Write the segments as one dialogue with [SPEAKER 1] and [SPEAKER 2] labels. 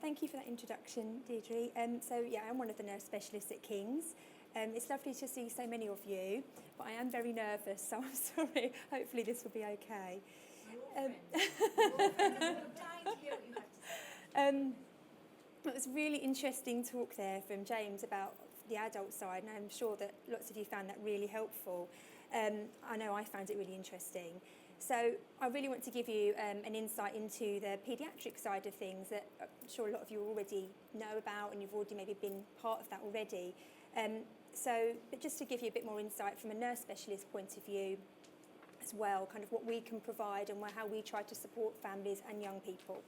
[SPEAKER 1] Thank you for that introduction, Deirdre. I'm one of the nurse specialists at King's. It's lovely to see so many of you, but I am very nervous, so I'm sorry. Hopefully this will be okay. It was a really interesting talk there from James about the adult side, and I'm sure that lots of you found that really helpful. I know I found it really interesting. So I really want to give you an insight into the paediatric side of things that I'm sure a lot of you already know about, and you've already maybe been part of that already. But just to give you a bit more insight from a nurse specialist point of view as well, kind of what we can provide and how we try to support families and young people.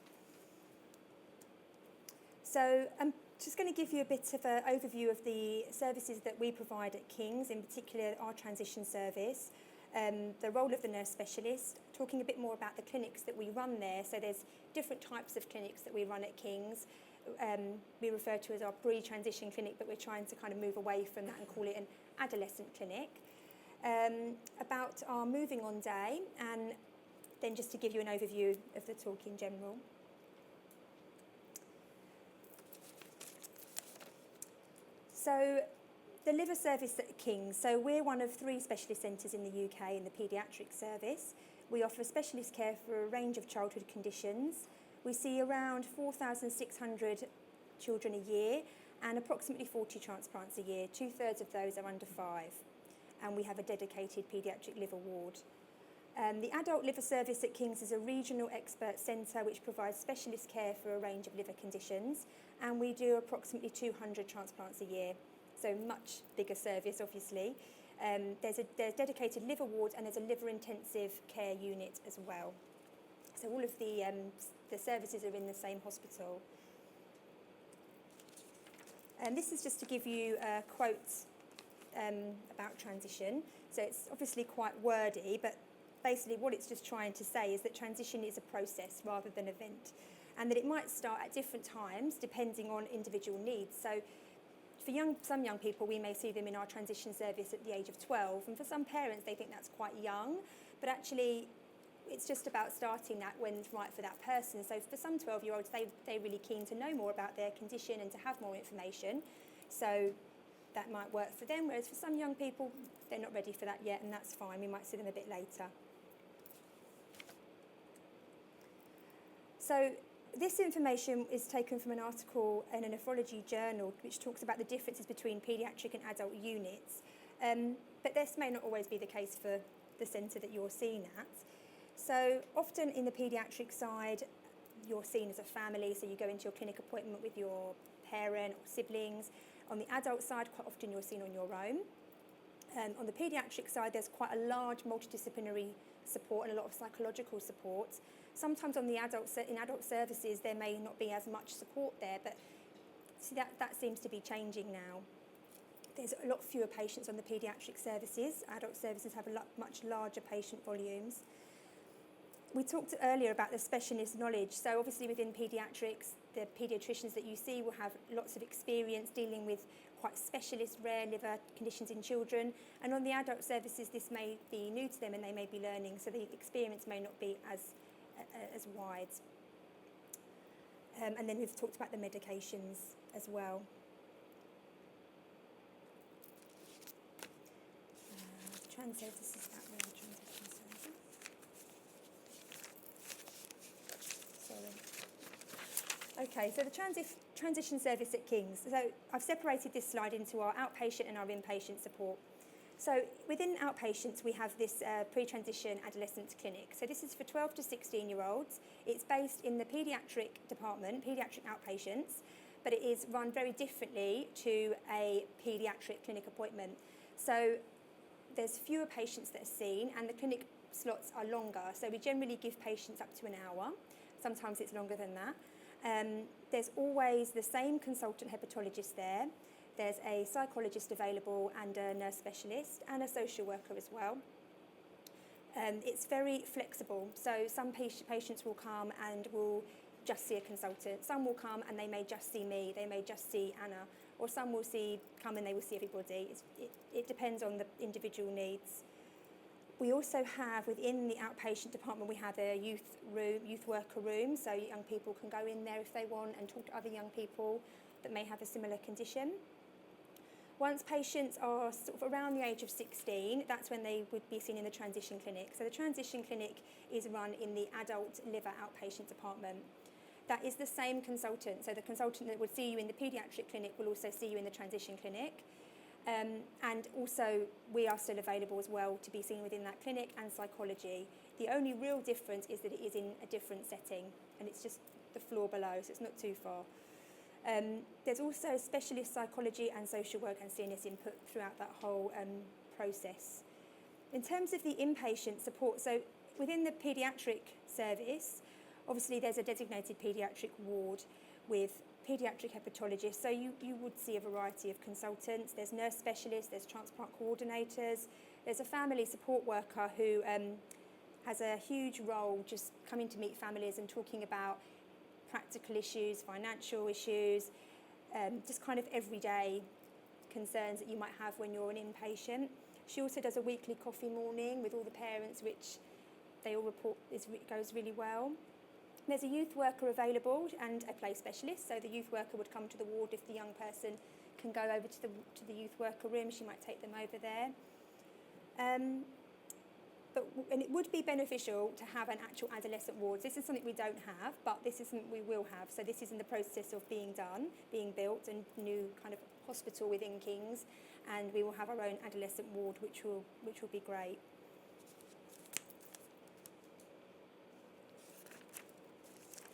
[SPEAKER 1] So I'm just going to give you a bit of an overview of the services that we provide at King's, in particular our transition service, the role of the nurse specialist, talking a bit more about the clinics that we run there. So there's different types of clinics that we run at King's. We refer to as our pre-transition clinic, but we're trying to kind of move away from that and call it an adolescent clinic. About our moving on day, and then just to give you an overview of the talk in general. So the liver service at King's, so we're one of 3 specialist centres in the UK in the paediatric service. We offer specialist care for a range of childhood conditions. We see around 4,600 children a year and approximately 40 transplants a year. 2/3 of those are under 5. And we have a dedicated paediatric liver ward. The adult liver service at King's is a regional expert centre which provides specialist care for a range of liver conditions, and we do approximately 200 transplants a year, so much bigger service obviously. There's dedicated liver wards, and there's a liver intensive care unit as well. So all of the services are in the same hospital. And this is just to give you a quote about transition. So it's obviously quite wordy, but basically what it's just trying to say is that transition is a process rather than an event, and that it might start at different times depending on individual needs. So for some young people, we may see them in our transition service at the age of 12, and for some parents they think that's quite young, but actually it's just about starting that when it's right for that person. So for some 12-year-olds, they're really keen to know more about their condition and to have more information, so that might work for them, whereas for some young people, they're not ready for that yet, and that's fine. We might see them a bit later. So this information is taken from an article in a nephrology journal which talks about the differences between paediatric and adult units. But this may not always be the case for the centre that you're seen at. So often in the paediatric side, you're seen as a family, so you go into your clinic appointment with your parent or siblings. On the adult side, quite often you're seen on your own. On the paediatric side, there's quite a large multidisciplinary support and a lot of psychological support. Sometimes in adult services, there may not be as much support there, but see, that seems to be changing now. There's a lot fewer patients on the paediatric services. Adult services have much larger patient volumes. We talked earlier about the specialist knowledge. So obviously within paediatrics, the paediatricians that you see will have lots of experience dealing with quite specialist rare liver conditions in children. And on the adult services, this may be new to them and they may be learning, so the experience may not be as wide. And then we've talked about the medications as well. This is that way, transition service. Sorry. Okay, so the transition service at King's. So I've separated this slide into our outpatient and our inpatient support. So within outpatients, we have this pre-transition adolescent clinic. So this is for 12 to 16-year-olds. It's based in the paediatric department, paediatric outpatients, but it is run very differently to a paediatric clinic appointment. So there's fewer patients that are seen, and the clinic slots are longer. So we generally give patients up to an hour. Sometimes it's longer than that. There's always the same consultant hepatologist there. There's a psychologist available and a nurse specialist and a social worker as well. It's very flexible. So some patients will come and will just see a consultant. Some will come and they may just see me. They may just see Anna. Or some will come and they will see everybody. It depends on the individual needs. We also have, within the outpatient department, we have a youth worker room, so young people can go in there if they want and talk to other young people that may have a similar condition. Once patients are sort of around the age of 16, that's when they would be seen in the transition clinic. So the transition clinic is run in the adult liver outpatient department. That is the same consultant, so the consultant that would see you in the paediatric clinic will also see you in the transition clinic. And also, we are still available as well to be seen within that clinic, and psychology. The only real difference is that it is in a different setting, and it's just the floor below, so it's not too far. There's also specialist psychology and social work and CNS input throughout that whole process. In terms of the inpatient support, so within the paediatric service, obviously there's a designated paediatric ward with paediatric hepatologists, so you would see a variety of consultants. There's nurse specialists, there's transplant coordinators, there's a family support worker who has a huge role just coming to meet families and talking about practical issues, financial issues, just kind of everyday concerns that you might have when you're an inpatient. She also does a weekly coffee morning with all the parents, which they all report goes really well. There's a youth worker available and a play specialist, so the youth worker would come to the ward if the young person can go over to the youth worker room. She might take them over there. And it would be beneficial to have an actual adolescent ward. This is something we don't have, but this is something we will have. So this is in the process of being built, a new kind of hospital within King's, and we will have our own adolescent ward, which will be great.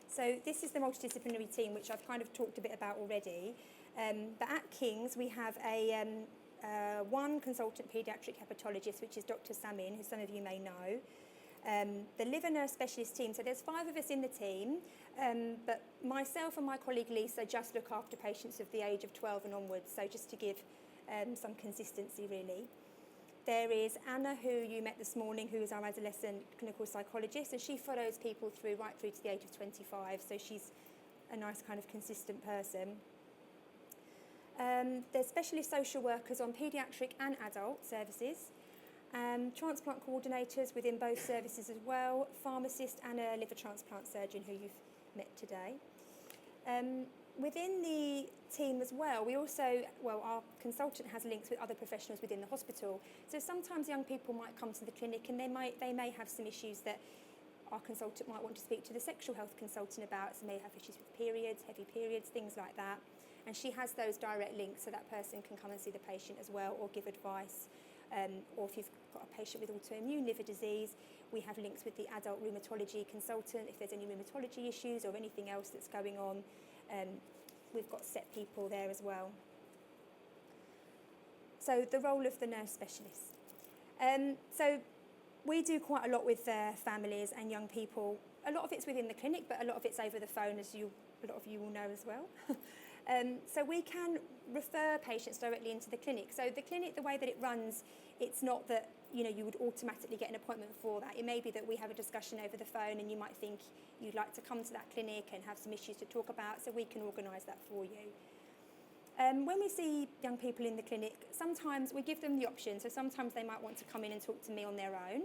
[SPEAKER 1] So this is the multidisciplinary team, which I've kind of talked a bit about already. But at King's, we have one consultant paediatric hepatologist, which is Dr. Samin, who some of you may know. The liver nurse specialist team, so there's 5 of us in the team, but myself and my colleague Lisa just look after patients of the age of 12 and onwards, so just to give some consistency really. There is Anna, who you met this morning, who is our adolescent clinical psychologist, and she follows people right through to the age of 25, so she's a nice kind of consistent person. There's specialist social workers on paediatric and adult services, transplant coordinators within both services as well, pharmacist and a liver transplant surgeon who you've met today. Within the team as well, our consultant has links with other professionals within the hospital. So sometimes young people might come to the clinic and they may have some issues that our consultant might want to speak to the sexual health consultant about. So they may have issues with periods, heavy periods, things like that. And she has those direct links, so that person can come and see the patient as well, or give advice. Or if you've got a patient with autoimmune liver disease, we have links with the adult rheumatology consultant if there's any rheumatology issues or anything else that's going on. We've got set people there as well. So the role of the nurse specialist. So we do quite a lot with families and young people. A lot of it's within the clinic, but a lot of it's over the phone, as a lot of you will know as well. So we can refer patients directly into the clinic. So the clinic, the way that it runs, it's not that you would automatically get an appointment for that. It may be that we have a discussion over the phone and you might think you'd like to come to that clinic and have some issues to talk about, so we can organise that for you. When we see young people in the clinic, sometimes we give them the option. So sometimes they might want to come in and talk to me on their own.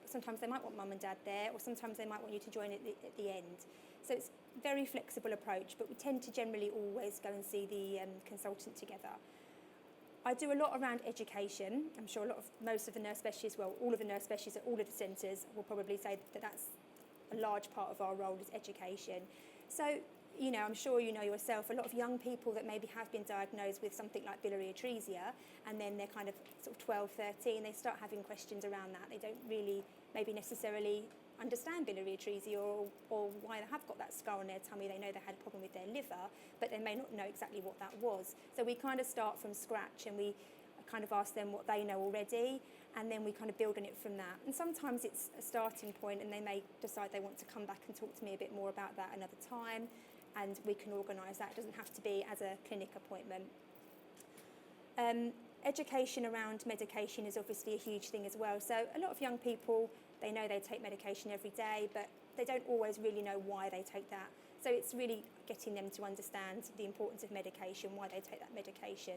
[SPEAKER 1] Sometimes they might want mum and dad there, or sometimes they might want you to join at the end. So it's a very flexible approach, but we tend to generally always go and see the consultant together. I do a lot around education. I'm sure most of the nurse specialists, all of the nurse specialists at all of the centres will probably say that that's a large part of our role is education. So, I'm sure you know yourself, a lot of young people that maybe have been diagnosed with something like biliary atresia, and then they're kind of sort of 12, 13, they start having questions around that. They don't really maybe necessarily understand biliary atresia or why they have got that scar on their tummy. They know they had a problem with their liver, but they may not know exactly what that was. So we kind of start from scratch and we kind of ask them what they know already, and then we kind of build on it from that. And sometimes it's a starting point and they may decide they want to come back and talk to me a bit more about that another time, and we can organise that. It doesn't have to be as a clinic appointment. Education around medication is obviously a huge thing as well. So a lot of young people, they know they take medication every day, but they don't always really know why they take that. So it's really getting them to understand the importance of medication, why they take that medication.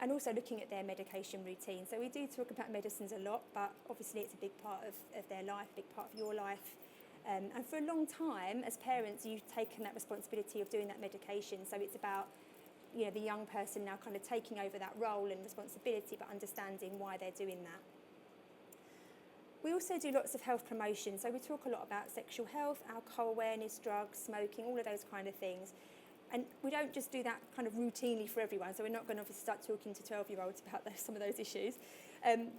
[SPEAKER 1] and also looking at their medication routine. So we do talk about medicines a lot, but obviously it's a big part of their life, a big part of your life. And for a long time, as parents, you've taken that responsibility of doing that medication. So it's about, you know, the young person now kind of taking over that role and responsibility, but understanding why they're doing that. We also do lots of health promotion. So we talk a lot about sexual health, alcohol awareness, drugs, smoking, all of those kind of things. And we don't just do that kind of routinely for everyone. So we're not going to obviously start talking to 12-year-olds about some of those issues.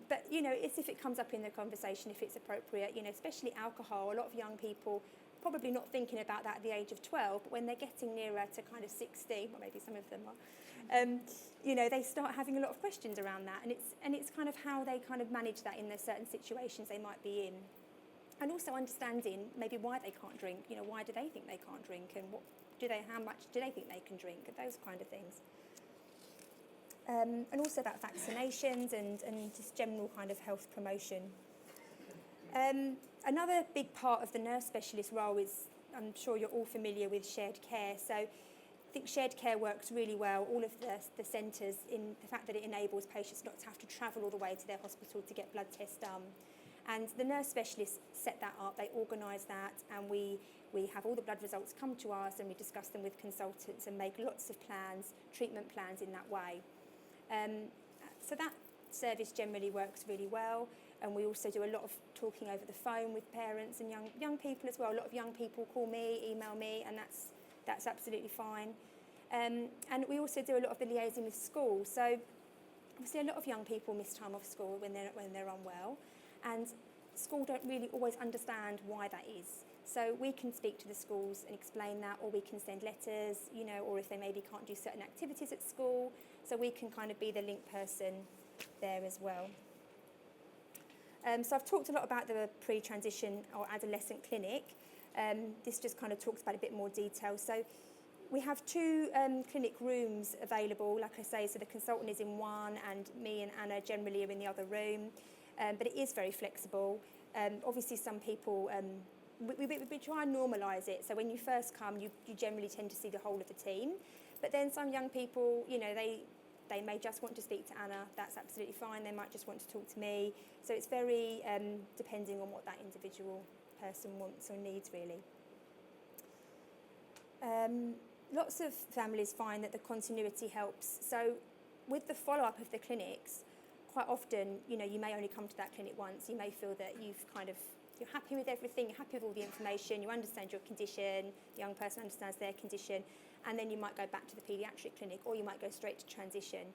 [SPEAKER 1] But, you know, it's if it comes up in the conversation, if it's appropriate, you know, especially alcohol. A lot of young people probably not thinking about that at the age of 12, but when they're getting nearer to kind of 16, or maybe some of them are, you know, they start having a lot of questions around that. And it's kind of how they kind of manage that in the certain situations they might be in. And also understanding maybe why they can't drink, you know, why do they think they can't drink, and how much do they think they can drink, and those kind of things. And also about vaccinations and just general kind of health promotion. Another big part of the nurse specialist role is, I'm sure you're all familiar with shared care. So I think shared care works really well, all of the centres, in the fact that it enables patients not to have to travel all the way to their hospital to get blood tests done. And the nurse specialists set that up, they organise that, and we have all the blood results come to us, and we discuss them with consultants and make lots of plans, treatment plans in that way. So that service generally works really well, and we also do a lot of talking over the phone with parents and young people as well. A lot of young people call me, email me, and that's absolutely fine. And we also do a lot of the liaising with school. So obviously a lot of young people miss time off school when they're unwell, and school don't really always understand why that is. So we can speak to the schools and explain that, or we can send letters, you know, or if they maybe can't do certain activities at school, so we can kind of be the link person there as well. So I've talked a lot about the pre-transition or Adolescent Clinic. This just kind of talks about a bit more detail. So we have 2 clinic rooms available, like I say, so the consultant is in one and me and Anna generally are in the other room. But it is very flexible. Obviously some people, we try and normalise it. So when you first come, you generally tend to see the whole of the team. But then some young people, you know, they may just want to speak to Anna. That's absolutely fine. They might just want to talk to me. So it's very depending on what that individual person wants or needs, really. Lots of families find that the continuity helps. So with the follow-up of the clinics, quite often, you know, you may only come to that clinic once. You may feel that you're happy with everything, you're happy with all the information, you understand your condition, the young person understands their condition, and then you might go back to the paediatric clinic, or you might go straight to transition.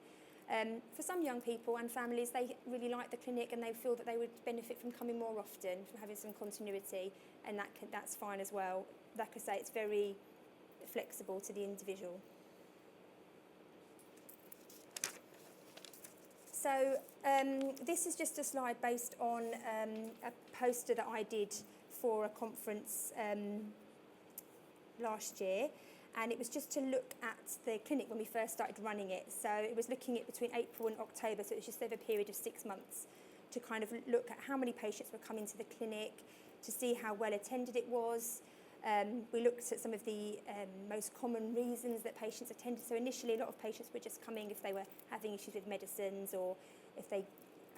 [SPEAKER 1] For some young people and families, they really like the clinic and they feel that they would benefit from coming more often, from having some continuity, and that's fine as well. Like I say, it's very flexible to the individual. So this is just a slide based on a poster that I did for a conference last year, and it was just to look at the clinic when we first started running it. So it was looking at between April and October, so it was just over a period of 6 months to kind of look at how many patients were coming to the clinic, to see how well attended it was. We looked at some of the most common reasons that patients attended. So initially, a lot of patients were just coming if they were having issues with medicines, or if they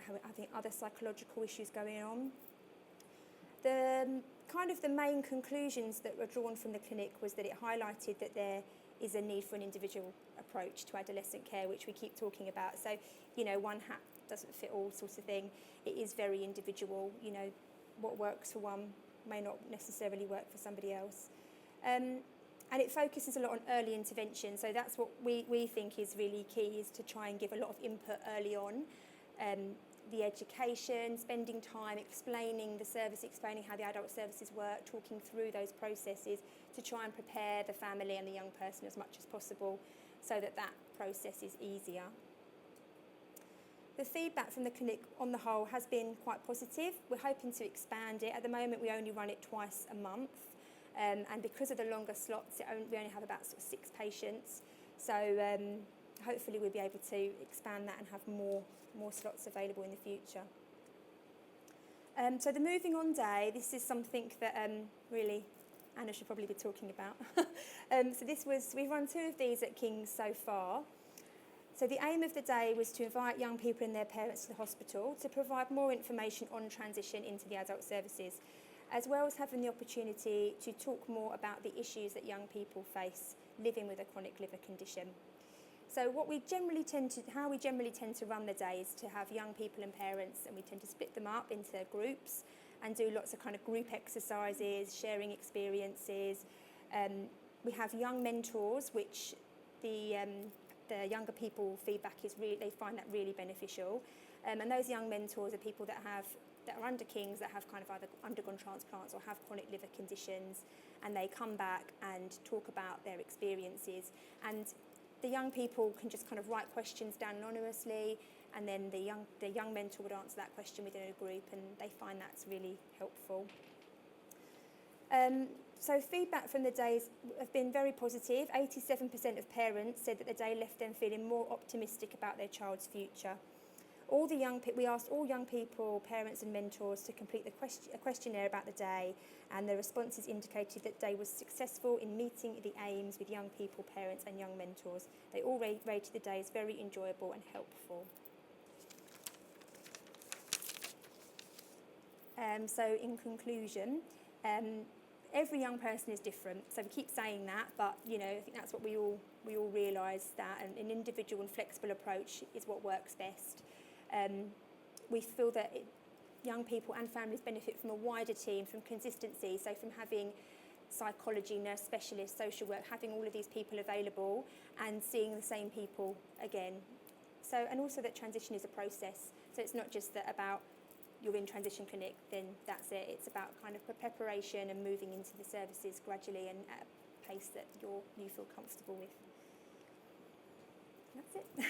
[SPEAKER 1] were having other psychological issues going on. The main conclusions that were drawn from the clinic was that it highlighted that there is a need for an individual approach to adolescent care, which we keep talking about. So, you know, one hat doesn't fit all sort of thing. It is very individual. You know, what works for one may not necessarily work for somebody else. And it focuses a lot on early intervention. So that's what we think is really key, is to try and give a lot of input early on. The education, spending time explaining the service, explaining how the adult services work, talking through those processes to try and prepare the family and the young person as much as possible so that process is easier. The feedback from the clinic on the whole has been quite positive. We're hoping to expand it. At the moment, we only run it twice a month. And because of the longer slots, we only have about 6 patients. So hopefully we'll be able to expand that and have more slots available in the future. So the moving on day, this is something that really Anna should probably be talking about. So we've run 2 of these at King's so far. So the aim of the day was to invite young people and their parents to the hospital to provide more information on transition into the adult services, as well as having the opportunity to talk more about the issues that young people face living with a chronic liver condition. So how we generally tend to run the day is to have young people and parents, and we tend to split them up into groups and do lots of kind of group exercises, sharing experiences. We have young mentors, which the younger people feedback is they find that really beneficial. And those young mentors are people that are under King's, that have kind of either undergone transplants or have chronic liver conditions, and they come back and talk about their experiences. And the young people can just kind of write questions down anonymously, and then the young mentor would answer that question within a group, and they find that's really helpful. So feedback from the days have been very positive. 87% of parents said that the day left them feeling more optimistic about their child's future. We asked all young people, parents and mentors to complete a questionnaire about the day, and the responses indicated that the day was successful in meeting the aims with young people, parents and young mentors. They all rated the day as very enjoyable and helpful. So in conclusion, every young person is different. So we keep saying that, but I think that's what we all realise, that an individual and flexible approach is what works best. We feel that young people and families benefit from a wider team, from consistency, so from having psychology, nurse specialists, social work, having all of these people available and seeing the same people again. So, and also that transition is a process. So it's not just that about you're in transition clinic, then that's it. It's about kind of preparation and moving into the services gradually and at a pace that you feel comfortable with. That's it.